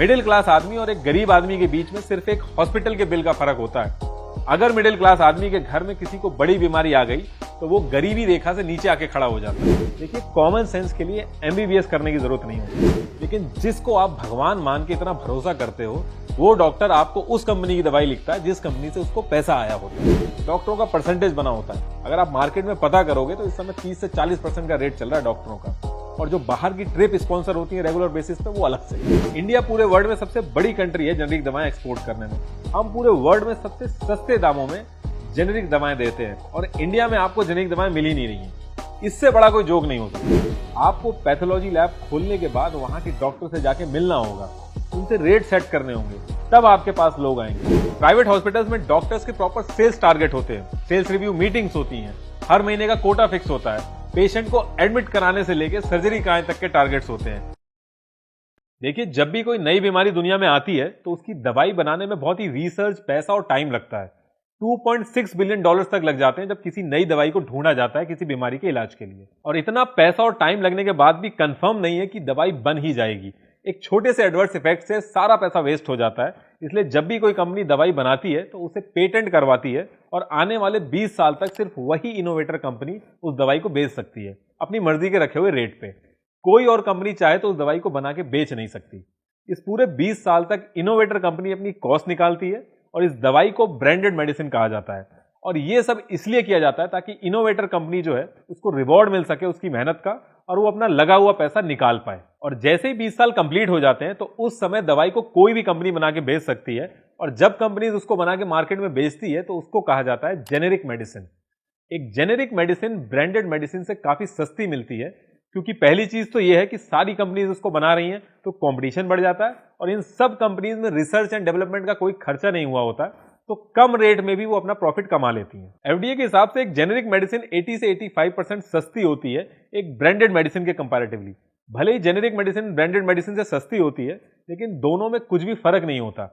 Middle class आदमी और एक गरीब आदमी के बीच में सिर्फ एक हॉस्पिटल के बिल का फर्क होता है। अगर मिडिल क्लास आदमी के घर में किसी को बड़ी बीमारी आ गई तो वो गरीबी रेखा से नीचे आके खड़ा हो जाता है। देखिए, कॉमन सेंस के लिए एमबीबीएस करने की जरूरत नहीं होती, लेकिन जिसको आप भगवान मान के इतना भरोसा करते हो वो डॉक्टर आपको उस कंपनी की दवाई लिखता है जिस कंपनी से उसको पैसा आया होता है। डॉक्टरों का परसेंटेज बना होता है। अगर आप मार्केट में पता करोगे तो इस समय 30 से 40% का रेट चल रहा है डॉक्टरों का, और जो बाहर की ट्रिप स्पॉन्सर होती है रेगुलर बेसिस पे वो अलग से। इंडिया पूरे वर्ल्ड में सबसे बड़ी कंट्री है जेनेरिक दवाएं एक्सपोर्ट करने में। हम पूरे वर्ल्ड में सबसे सस्ते दामों में जेनेरिक दवाएं देते हैं और इंडिया में आपको जेनेरिक दवाएं मिल ही नहीं रही हैं। इससे बड़ा कोई जोक नहीं हो सकता। आपको पैथोलॉजी लैब खोलने के बाद वहां के डॉक्टर से जाके मिलना होगा, उनसे रेट सेट करने होंगे, तब आपके पास लोग आएंगे। प्राइवेट हॉस्पिटल्स में डॉक्टर्स के प्रॉपर सेल्स टारगेट होते हैं, सेल्स रिव्यू मीटिंग्स होती हैं, हर महीने का कोटा फिक्स होता है, पेशेंट को एडमिट कराने से लेकर सर्जरी कराने तक के टारगेट्स होते हैं। देखिए, जब भी कोई नई बीमारी दुनिया में आती है तो उसकी दवाई बनाने में बहुत ही रिसर्च, पैसा और टाइम लगता है। 2.6 बिलियन डॉलर्स तक लग जाते हैं जब किसी नई दवाई को ढूंढा जाता है किसी बीमारी के इलाज के लिए। और इतना पैसा और टाइम लगने के बाद भी कंफर्म नहीं है कि दवाई बन ही जाएगी। एक छोटे से एडवर्स इफेक्ट से सारा पैसा वेस्ट हो जाता है। इसलिए जब भी कोई कंपनी दवाई बनाती है तो उसे पेटेंट करवाती है और आने वाले 20 साल तक सिर्फ वही इनोवेटर कंपनी उस दवाई को बेच सकती है, अपनी मर्जी के रखे हुए रेट पे। कोई और कंपनी चाहे तो उस दवाई को बना के बेच नहीं सकती। इस पूरे 20 साल तक इनोवेटर कंपनी अपनी कॉस्ट निकालती है और इस दवाई को ब्रांडेड मेडिसिन कहा जाता है। और ये सब इसलिए किया जाता है ताकि इनोवेटर कंपनी जो है उसको रिवॉर्ड मिल सके उसकी मेहनत का, और वो अपना लगा हुआ पैसा निकाल पाए। और जैसे ही 20 साल कंप्लीट हो जाते हैं तो उस समय दवाई को कोई भी कंपनी बना के बेच सकती है, और जब कंपनीज उसको बना के मार्केट में बेचती है तो उसको कहा जाता है जेनेरिक मेडिसिन। एक जेनेरिक मेडिसिन ब्रांडेड मेडिसिन से काफी सस्ती मिलती है, क्योंकि पहली चीज तो यह है कि सारी कंपनीज उसको बना रही हैं तो कंपटीशन बढ़ जाता है, और इन सब कंपनीज में रिसर्च एंड डेवलपमेंट का कोई खर्चा नहीं हुआ होता, तो कम रेट में भी वो अपना प्रॉफिट कमा लेती हैं। एफडीए के हिसाब से एक जेनेरिक मेडिसिन 80 से 85% सस्ती होती है एक ब्रांडेड मेडिसिन के कंपैरेटिवली। भले ही जेनेरिक मेडिसिन ब्रांडेड मेडिसिन से सस्ती होती है, लेकिन दोनों में कुछ भी फर्क नहीं होता।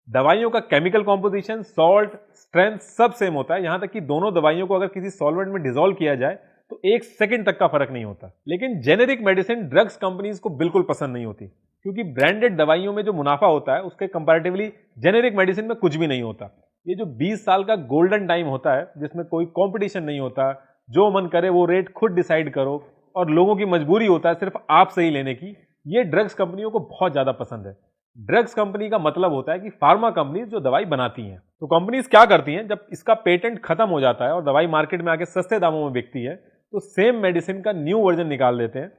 दवाइयों का केमिकल कॉम्पोजिशन, सॉल्ट, स्ट्रेंथ सब सेम होता है। यहां तक कि दोनों दवाइयों को अगर किसी सॉल्वेंट में डिसॉल्व किया जाए तो 1 सेकंड तक का फर्क नहीं होता। लेकिन जेनेरिक मेडिसिन ड्रग्स कंपनीज को बिल्कुल पसंद नहीं होती, क्योंकि ब्रांडेड दवाइयों में जो मुनाफा होता है उसके कंपैरेटिवली जेनेरिक मेडिसिन में कुछ भी नहीं होता। ये जो 20 साल का गोल्डन टाइम होता है जिसमें कोई कंपटीशन नहीं होता, जो मन करे वो रेट खुद डिसाइड करो, और लोगों की मजबूरी होता है सिर्फ आपसे ही लेने की, ये ड्रग्स कंपनियों को बहुत ज्यादा पसंद है। ड्रग्स कंपनी का मतलब होता है कि फार्मा कंपनीज जो दवाई बनाती हैं। तो कंपनीज क्या करती हैं, जब इसका पेटेंट खत्म हो जाता है और दवाई मार्केट में आके सस्ते दामों में बिकती है तो सेम मेडिसिन का न्यू वर्जन निकाल देते हैं,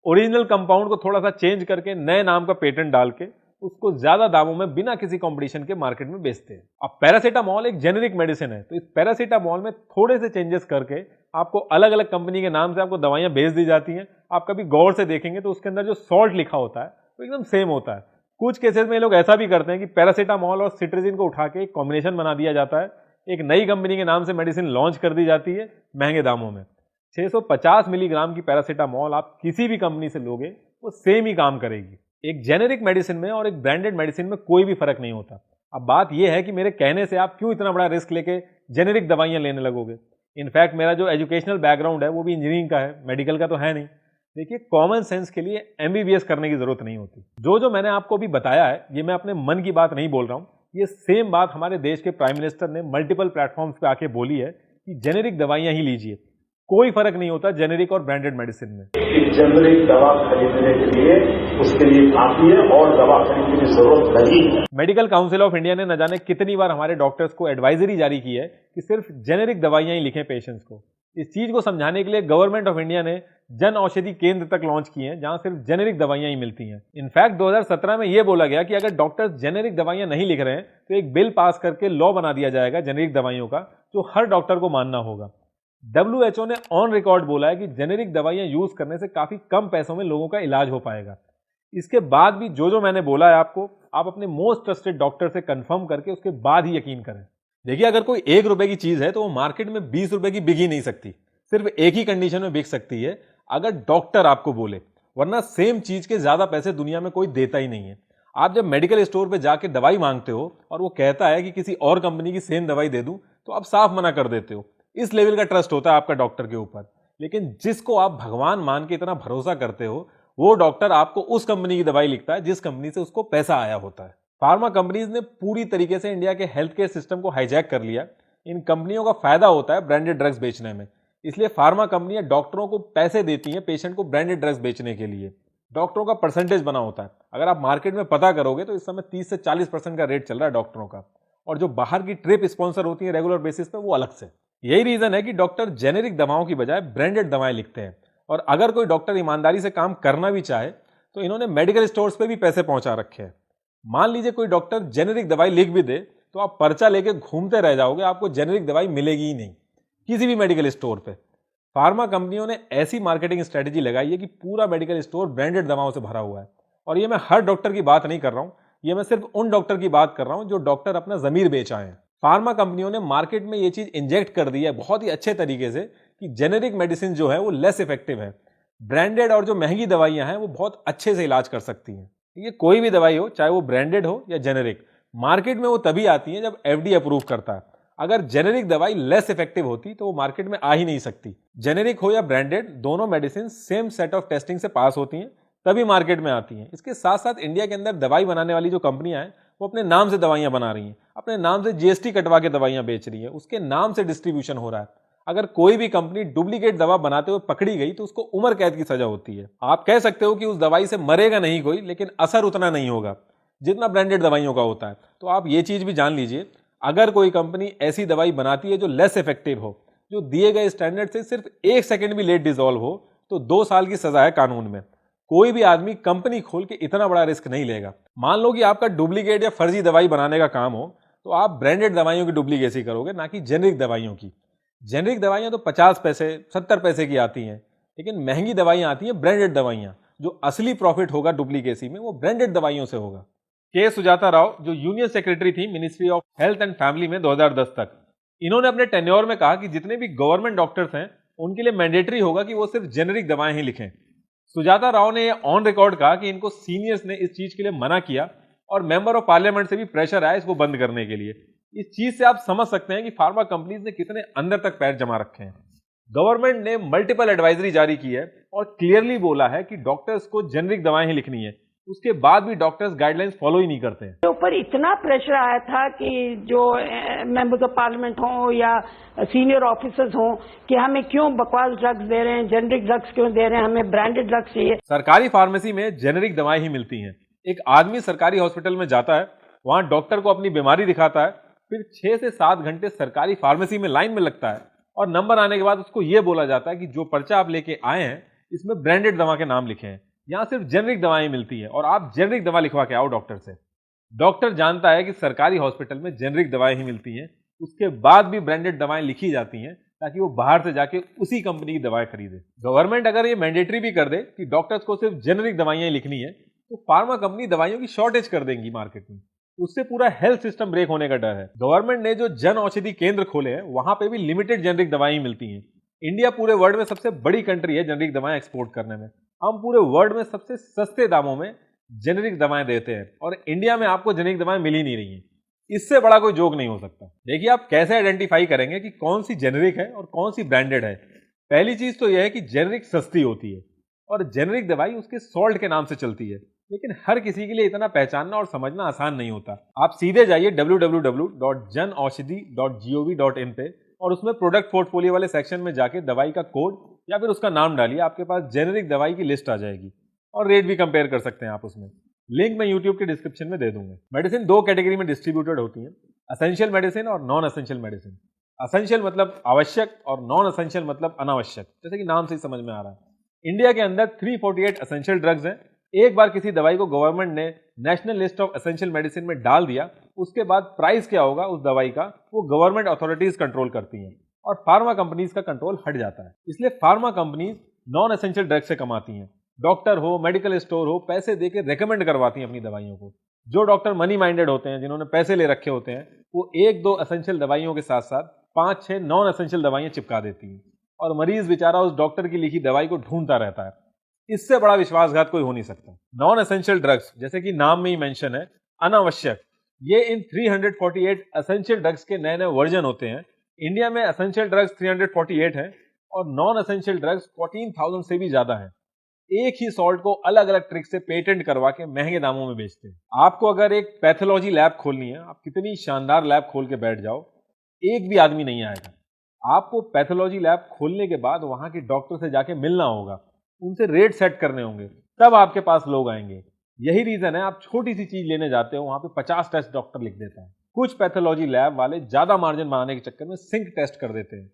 ओरिजिनल कंपाउंड को थोड़ा सा चेंज करके नए नाम का पेटेंट डाल के उसको ज्यादा दामों में बिना किसी कंपटीशन के मार्केट में बेचते हैं। अब पैरासीटामोल एक जेनेरिक मेडिसिन है, तो इस पैरासीटामोल में थोड़े से चेंजेस करके आपको अलग अलग कंपनी के नाम से आपको दवाइयां बेच दी जाती हैं। आप कभी गौर से देखेंगे तो उसके अंदर जो सॉल्ट लिखा होता है वो एकदम सेम होता है। कुछ केसेस में ये लोग ऐसा भी करते हैं कि पैरासीटामोल और सिट्रिजिन को उठा के एक कॉम्बिनेशन बना दिया जाता है, एक नई कंपनी के नाम से मेडिसिन लॉन्च कर दी जाती है महंगे दामों में। 650 मिलीग्राम की पैरासीटामोल आप किसी भी कंपनी से लोगे वो सेम ही काम करेगी। एक जेनेरिक मेडिसिन में और एक ब्रांडेड मेडिसिन में कोई भी फर्क नहीं होता। अब बात यह है कि मेरे कहने से आप क्यों इतना बड़ा रिस्क लेके जेनेरिक दवाइयां लेने लगोगे। इनफैक्ट मेरा जो एजुकेशनल बैकग्राउंड है वो भी इंजीनियरिंग का है, मेडिकल का तो है नहीं। देखिए, कॉमन सेंस के लिए एमबीबीएस करने की जरूरत नहीं होती। जो मैंने आपको भी बताया है ये मैं अपने मन की बात नहीं बोल रहा हूं, ये सेम बात हमारे देश के प्राइम मिनिस्टर ने मल्टीपल प्लेटफॉर्म्स पे आके बोली है कि जेनेरिक दवाइयां ही लीजिए, कोई फर्क नहीं होता जेनेरिक और ब्रांडेड मेडिसिन में। जेनेरिक दवा खरीदने के लिए उसके लिए काफी है और दवा खरीदने की जरूरत नहीं है। मेडिकल काउंसिल ऑफ इंडिया ने न जाने कितनी बार हमारे डॉक्टर्स को एडवाइजरी जारी की है कि सिर्फ जेनेरिक दवाइयां ही लिखें पेशेंट्स को। इस चीज को समझाने के लिए गवर्नमेंट ऑफ इंडिया ने जन औषधि केंद्र तक लॉन्च किए हैं जहां सिर्फ जेनेरिक दवाइयां ही मिलती हैं। इनफैक्ट 2017 में यह बोला गया कि अगर डॉक्टर्स जेनेरिक दवाइयां नहीं लिख रहे हैं तो एक बिल पास करके लॉ बना दिया जाएगा जेनेरिक दवाइयों का, जो हर डॉक्टर को मानना होगा। WHO ने ऑन रिकॉर्ड बोला है कि जेनेरिक दवाइयां यूज करने से काफी कम पैसों में लोगों का इलाज हो पाएगा। इसके बाद भी जो मैंने बोला है आपको, आप अपने मोस्ट ट्रस्टेड डॉक्टर से कंफर्म करके उसके बाद ही यकीन करें। देखिए, अगर कोई 1 रुपए की चीज है तो वो मार्केट में 20 रुपए की बिक ही नहीं सकती। सिर्फ एक ही कंडीशन में बिक सकती है, अगर डॉक्टर आपको बोले, वरना सेम चीज के ज्यादा पैसे दुनिया में कोई देता ही नहीं है। आप जब मेडिकल स्टोर पे जाके दवाई मांगते हो और वो कहता है कि किसी और कंपनी की सेम दवाई दे दूं, तो आप साफ मना कर देते हो। इस लेवल का ट्रस्ट होता है आपका डॉक्टर के ऊपर। लेकिन जिसको आप भगवान मान के इतना भरोसा करते हो वो डॉक्टर आपको उस कंपनी की दवाई लिखता है जिस कंपनी से उसको पैसा आया होता है। फार्मा कंपनीज ने पूरी तरीके से इंडिया के हेल्थ केयर सिस्टम को हाईजैक कर लिया। इन कंपनियों का फायदा होता है ब्रांडेड ड्रग्स बेचने में, इसलिए फार्मा कंपनियां डॉक्टरों को पैसे देती हैं पेशेंट को ब्रांडेड ड्रग्स बेचने के लिए। डॉक्टरों का परसेंटेज बना होता है। अगर आप मार्केट में पता करोगे तो इस समय 30 से 40% का रेट चल रहा है डॉक्टरों का, और जो बाहर की ट्रिप स्पॉन्सर होती है रेगुलर बेसिस पे वो अलग से। यही रीजन है कि डॉक्टर जेनेरिक दवाओं की बजाय ब्रांडेड दवाएं लिखते हैं। और अगर कोई डॉक्टर ईमानदारी से काम करना भी चाहे तो इन्होंने मेडिकल स्टोर्स पे भी पैसे पहुंचा रखे हैं। मान लीजिए कोई डॉक्टर जेनेरिक दवाई लिख भी दे तो आप पर्चा लेके घूमते रह जाओगे, आपको जेनेरिक दवाई मिलेगी ही नहीं किसी भी मेडिकल स्टोर पे। फार्मा कंपनियों ने ऐसी मार्केटिंग स्ट्रेटेजी लगाई है कि पूरा मेडिकल स्टोर ब्रांडेड दवाओं से भरा हुआ है। और ये मैं हर डॉक्टर की बात नहीं कर रहा हूं, ये मैं सिर्फ उन डॉक्टर की बात कर रहा हूं जो डॉक्टर अपना जमीर बेच आए हैं। फार्मा कंपनियों ने मार्केट में ये चीज इंजेक्ट कर दी है बहुत ही अच्छे तरीके से कि जेनेरिक मेडिसिन जो है वो लेस इफेक्टिव है। ब्रांडेड और जो महंगी दवाइयां हैं वो बहुत अच्छे से इलाज कर सकती हैं। ये कोई भी दवाई हो, चाहे वो ब्रांडेड हो या जेनेरिक, मार्केट में वो तभी आती है जब एफडीए अप्रूव करता है। अगर जेनेरिक दवाई लेस इफेक्टिव होती तो वो मार्केट में आ ही नहीं सकती। जेनेरिक हो या ब्रांडेड, दोनों medicine same set of testing से पास होती हैं तभी मार्केट में आती हैं। इसके साथ साथ इंडिया के अंदर दवाई बनाने वाली जो कंपनियां हैं वो अपने नाम से दवाइयां बना रही हैं, अपने नाम से जीएसटी कटवा के दवाइयां बेच रही हैं, उसके नाम से डिस्ट्रीब्यूशन हो रहा है। अगर कोई भी कंपनी डुप्लीकेट दवा बनाते हुए पकड़ी गई तो उसको उम्र कैद की सजा होती है। आप कह सकते हो कि उस दवाई से मरेगा नहीं कोई, लेकिन असर उतना नहीं होगा जितना ब्रांडेड दवाइयों का होता है। तो आप ये चीज भी जान लीजिए, अगर कोई कंपनी ऐसी दवाई बनाती है जो लेस इफेक्टिव हो, जो दिए गए स्टैंडर्ड से सिर्फ 1 सेकंड भी लेट डिसॉल्व हो, तो 2 साल की सजा है कानून में। कोई भी आदमी कंपनी खोल के इतना बड़ा रिस्क नहीं लेगा। मान लो कि आपका डुप्लीकेट या फर्जी दवाई बनाने का काम हो तो आप ब्रांडेड दवाइयों की डुप्लीकेसी करोगे, ना कि जेनेरिक दवाइयों की। जेनेरिक दवाइयां तो 50 पैसे 70 पैसे की आती हैं, लेकिन महंगी दवाइयां आती हैं ब्रांडेड दवाइयां। जो असली प्रॉफिट होगा डुप्लीकेसी में वो ब्रांडेड दवाइयों से होगा। के सुजाता राव जो यूनियन सेक्रेटरी थी ministry of health and family में 2010 तक, इन्होंने अपने टेन्योर में कहा कि जितने भी गवर्नमेंट डॉक्टर्स हैं उनके लिए मैंडेटरी होगा कि वो सिर्फ जेनेरिक दवाएं ही लिखें। सुजाता राव ने ऑन रिकॉर्ड कहा कि इनको सीनियर्स ने इस चीज के लिए मना किया और मेंबर ऑफ पार्लियामेंट से भी प्रेशर आया इसको बंद करने के लिए। इस चीज से आप समझ सकते हैं कि फार्मा कंपनीज ने कितने अंदर तक पैर जमा रखे हैं। गवर्नमेंट ने मल्टीपल एडवाइजरी जारी की है और क्लियरली बोला है कि डॉक्टर्स को जेनेरिक दवाएं ही लिखनी है। उसके बाद भी डॉक्टर्स गाइडलाइंस फॉलो ही नहीं करते हैं। ऊपर इतना प्रेशर आया था कि जो मेंबर्स ऑफ पार्लियामेंट हों या सीनियर ऑफिसर्स हों कि हमें क्यों बकवास ड्रग्स दे रहे हैं, जेनेरिक ड्रग्स क्यों दे रहे हैं, हमें ब्रांडेड ड्रग्स चाहिए। सरकारी फार्मेसी में जेनेरिक दवाएं ही मिलती हैं। एक आदमी सरकारी हॉस्पिटल में जाता है, वहां डॉक्टर को अपनी बीमारी दिखाता है, फिर 6 से 7 घंटे सरकारी फार्मेसी में लाइन में लगता है और नंबर आने के बाद उसको यह बोला जाता है कि जो पर्चा आप लेके आए हैं इसमें ब्रांडेड दवा के नाम लिखे हैं, यहां सिर्फ जेनेरिक दवाएं मिलती हैं और आप जेनेरिक दवा लिखवा के आओ डॉक्टर से। डॉक्टर जानता है कि सरकारी हॉस्पिटल में जेनेरिक दवाएं ही मिलती हैं, उसके बाद भी ब्रांडेड दवाएं लिखी जाती हैं ताकि वो बाहर से जाके उसी कंपनी की दवाएं खरीदे। गवर्नमेंट अगर ये मैंडेटरी भी कर दे कि डॉक्टर्स को सिर्फ जेनेरिक दवाइयां लिखनी है तो फार्मा कंपनी दवाइयों की शॉर्टेज कर देंगी मार्केट में। उससे पूरा हेल्थ सिस्टम ब्रेक होने का डर है। गवर्नमेंट ने जो जन औषधि केंद्र खोले हैं वहां पे भी लिमिटेड जेनेरिक दवाएं मिलती हैं। इंडिया पूरे वर्ल्ड में सबसे बड़ी कंट्री है जेनेरिक दवाएं एक्सपोर्ट करने में। हम पूरे वर्ल्ड में सबसे सस्ते दामों में जेनेरिक दवाएं देते हैं और इंडिया में आपको जेनेरिक दवाएं मिल ही नहीं रही हैं। इससे बड़ा कोई जोक नहीं हो सकता। देखिए, आप कैसे आइडेंटिफाई करेंगे कि कौन सी जेनेरिक है और कौन सी ब्रांडेड है। पहली चीज तो यह है कि जेनेरिक सस्ती होती है और जेनेरिक दवाई उसके सॉल्ट के नाम से चलती है, लेकिन हर किसी के लिए इतना पहचानना और समझना आसान नहीं होता। आप सीधे जाइए www.janaushadhi.gov.in पे और उसमें प्रोडक्ट पोर्टफोलियो वाले सेक्शन में जाके दवाई का कोड या फिर उसका नाम डालिए, आपके पास जेनेरिक दवाई की लिस्ट आ जाएगी और रेट भी कंपेयर कर सकते हैं आप उसमें। लिंक मैं यूट्यूब के डिस्क्रिप्शन में दे दूंगा। मेडिसिन 2 कैटेगरी में डिस्ट्रीब्यूटेड होती है, असेंशियल मेडिसिन और नॉन असेंशियल मेडिसिन। असेंशियल मतलब आवश्यक और नॉन असेंशियल मतलब अनावश्यक, जैसे कि नाम से ही समझ में आ रहा है। इंडिया के अंदर 348 असेंशियल ड्रग्स हैं। एक बार किसी दवाई को गवर्नमेंट ने national list of essential medicine में डाल दिया, उसके बाद प्राइस क्या होगा उस दवाई का वो गवर्नमेंट अथॉरिटीज कंट्रोल करती हैं और फार्मा कंपनीज का कंट्रोल हट जाता है। इसलिए pharma companies non essential drug से कमाती हैं। डॉक्टर हो, मेडिकल स्टोर हो, पैसे देके रेकमेंड करवाती हैं अपनी दवाइयों को। जो डॉक्टर मनी माइंडेड होते हैं, जिन्होंने पैसे ले रखे होते हैं, वो 1-2 एसेंशियल दवाइयों के साथ साथ 5-6 नॉन एसेंशियल दवाइयां चिपका देती हैं और मरीज बेचारा उस डॉक्टर की लिखी दवाई को ढूंढता रहता है। इससे बड़ा विश्वासघात कोई हो नहीं सकता। नॉन एसेंशियल ड्रग्स, जैसे कि नाम में ही मेंशन है, अनावश्यक, ये इन 348 एसेंशियल ड्रग्स के नए नए वर्जन होते हैं। इंडिया में एसेंशियल ड्रग्स 348 हैं और नॉन एसेंशियल ड्रग्स 14,000 से भी ज्यादा हैं। एक ही सॉल्ट को अलग अलग ट्रिक से पेटेंट करवा के महंगे दामों में बेचते हैं। आपको अगर एक पैथोलॉजी लैब खोलनी है, आप कितनी शानदार लैब खोल के बैठ जाओ, एक भी आदमी नहीं आएगा। आपको पैथोलॉजी लैब खोलने के बाद वहां के डॉक्टर से जाके मिलना होगा, उनसे रेट सेट करने होंगे, तब आपके पास लोग आएंगे। यही रीजन है आप छोटी सी चीज लेने जाते हो, वहां पे 50 टेस्ट डॉक्टर लिख देता है। कुछ पैथोलॉजी लैब वाले ज्यादा मार्जिन बनाने के चक्कर में सिंक टेस्ट कर देते हैं।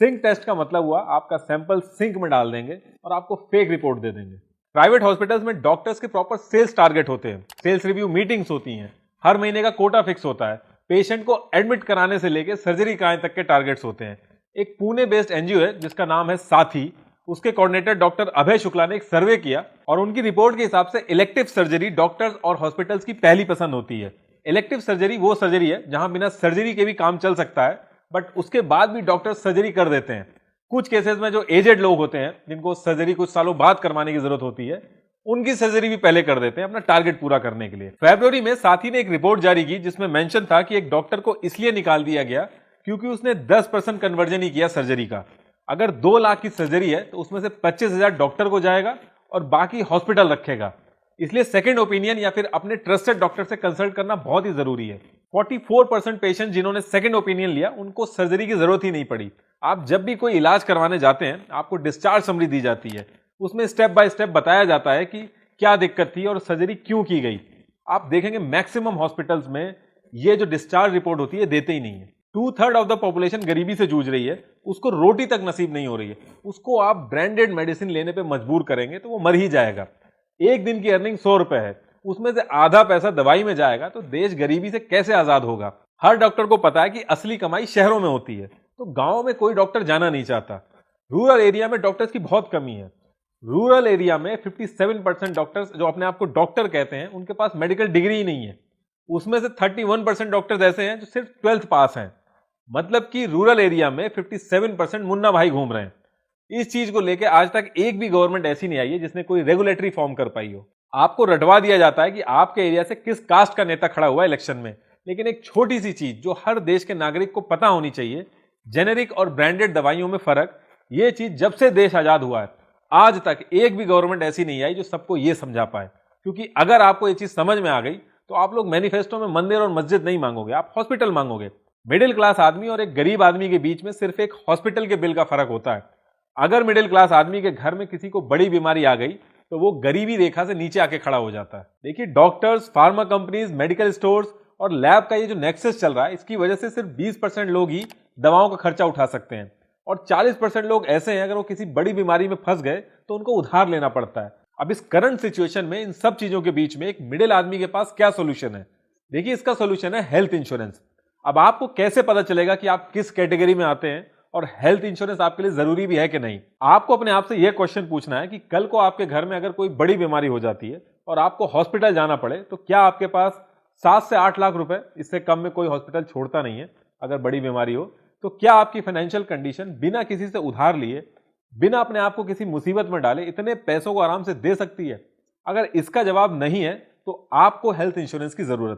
सिंक टेस्ट का मतलब हुआ आपका सैंपल सिंक में डाल देंगे और आपको फेक रिपोर्ट दे देंगे। प्राइवेट हॉस्पिटल्स में डॉक्टर्स के प्रॉपर सेल्स टारगेट होते हैं, सेल्स रिव्यू मीटिंग्स होती हैं, हर महीने का कोटा फिक्स होता है, पेशेंट को एडमिट कराने से लेकर सर्जरी कराने तक के टारगेट्स होते हैं। एक पुणे बेस्ड एनजीओ है जिसका नाम है साथी, उसके कोऑर्डिनेटर डॉक्टर अभय शुक्ला ने एक सर्वे किया और उनकी रिपोर्ट के हिसाब से इलेक्टिव सर्जरी डॉक्टर्स और हॉस्पिटल्स की पहली पसंद होती है। इलेक्टिव सर्जरी वो सर्जरी है जहां बिना सर्जरी के भी काम चल सकता है, बट उसके बाद भी डॉक्टर सर्जरी कर देते हैं। कुछ केसेस में जो एजेड लोग होते हैं जिनको सर्जरी कुछ सालों बाद करवाने की जरूरत होती है, उनकी सर्जरी भी पहले कर देते हैं अपना टारगेट पूरा करने के लिए। फरवरी में साथी ने एक रिपोर्ट जारी की जिसमें मेंशन था कि एक डॉक्टर को इसलिए निकाल दिया गया क्योंकि उसने 10% कन्वर्जन ही किया सर्जरी का। अगर 2 लाख की सर्जरी है तो उसमें से 25,000 डॉक्टर को जाएगा और बाकी हॉस्पिटल रखेगा। इसलिए सेकंड ओपिनियन या फिर अपने ट्रस्टेड डॉक्टर से कंसल्ट करना बहुत ही जरूरी है। 44% पेशेंट जिन्होंने सेकंड ओपिनियन लिया उनको सर्जरी की जरूरत ही नहीं पड़ी। आप जब भी कोई इलाज करवाने जाते हैं आपको डिस्चार्ज समरी दी जाती है, उसमें स्टेप बाय स्टेप बताया जाता है कि क्या दिक्कत थी और सर्जरी क्यों की गई। आप देखेंगे मैक्सिमम हॉस्पिटल्स में ये जो डिस्चार्ज रिपोर्ट होती है देते ही नहीं है। 2/3 ऑफ द पॉपुलेशन गरीबी से जूझ रही है, उसको रोटी तक नसीब नहीं हो रही है, उसको आप ब्रांडेड मेडिसिन लेने पे मजबूर करेंगे तो वो मर ही जाएगा। एक दिन की अर्निंग 100 रुपए है, उसमें से आधा पैसा दवाई में जाएगा तो देश गरीबी से कैसे आजाद होगा। हर डॉक्टर को पता है कि असली कमाई शहरों में होती है, तो गांव में कोई डॉक्टर जाना नहीं चाहता। रूरल एरिया में डॉक्टर्स की बहुत कमी है। रूरल एरिया में 57% डॉक्टर्स जो अपने आप को डॉक्टर कहते हैं उनके पास मेडिकल डिग्री ही नहीं है। उसमें से 31% डॉक्टर्स ऐसे हैं जो सिर्फ 12th पास हैं। मतलब कि रूरल एरिया में 57% मुन्ना भाई घूम रहे हैं। इस चीज को लेकर आज तक एक भी गवर्नमेंट ऐसी नहीं आई है जिसने कोई रेगुलेटरी फॉर्म कर पाई हो। आपको रटवा दिया जाता है कि आपके एरिया से किस कास्ट का नेता खड़ा हुआ है इलेक्शन में, लेकिन एक छोटी सी चीज जो हर देश के नागरिक को पता होनी चाहिए, जेनेरिक और ब्रांडेड दवाइयों में फर्क, ये चीज जब से देश आजाद हुआ है आज तक एक भी गवर्नमेंट ऐसी नहीं आई जो सबको ये समझा पाए। क्योंकि अगर आपको ये चीज समझ में आ गई तो आप लोग मैनिफेस्टो में मंदिर और मस्जिद नहीं मांगोगे, आप हॉस्पिटल मांगोगे। मिडिल क्लास आदमी और एक गरीब आदमी के बीच में सिर्फ एक हॉस्पिटल के बिल का फर्क होता है। अगर मिडिल क्लास आदमी के घर में किसी को बड़ी बीमारी आ गई तो वो गरीबी रेखा से नीचे आके खड़ा हो जाता है। देखिए doctors, pharma companies, medical stores और लैब का ये जो नेक्सस चल रहा है, इसकी वजह से सिर्फ 20% लोग ही दवाओं का खर्चा उठा सकते हैं और 40% लोग ऐसे हैं अगर वो किसी बड़ी बीमारी में फंस गए तो उनको उधार लेना पड़ता है। अब इस करंट सिचुएशन में इन सब चीजों के बीच में एक मिडिल आदमी के पास क्या सोल्यूशन है? देखिए इसका सोल्यूशन है हेल्थ इंश्योरेंस। अब आपको कैसे पता चलेगा कि आप किस कैटेगरी में आते हैं और हेल्थ इंश्योरेंस आपके लिए जरूरी भी है कि नहीं? आपको अपने आप से यह क्वेश्चन पूछना है कि कल को आपके घर में अगर कोई बड़ी बीमारी हो जाती है और आपको हॉस्पिटल जाना पड़े तो क्या आपके पास 7 से 8 लाख रुपए, इससे कम में कोई हॉस्पिटल छोड़ता नहीं है अगर बड़ी बीमारी हो, तो क्या आपकी फाइनेंशियल कंडीशन बिना किसी से उधार लिए, बिना अपने आप को किसी मुसीबत में डाले इतने पैसों को आराम से दे सकती है? अगर इसका जवाब नहीं है तो आपको हेल्थ इंश्योरेंस की जरूरत है।